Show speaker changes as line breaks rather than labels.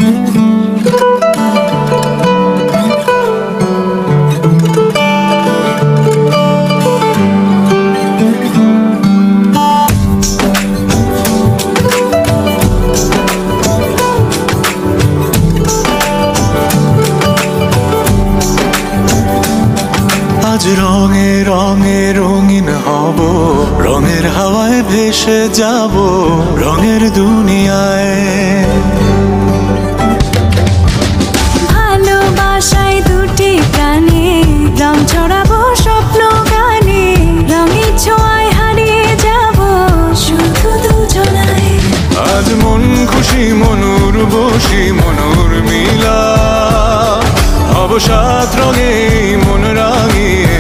আজ রঙে রঙে রঙিন হব, রঙের হাওয়ায় ভেসে যাব রঙের দুনিয়ায়।
ভালোবাসায় দুটি প্রাণে রং ছড়াবো স্বপ্ন গানে, রঙের ছোঁয়ায় হারিয়ে যাব শুধু দুজনায়।
আজ মন খুশি মনুর বসি মনুর মিলা, অবসাদ রঙে মন রাঙিয়ে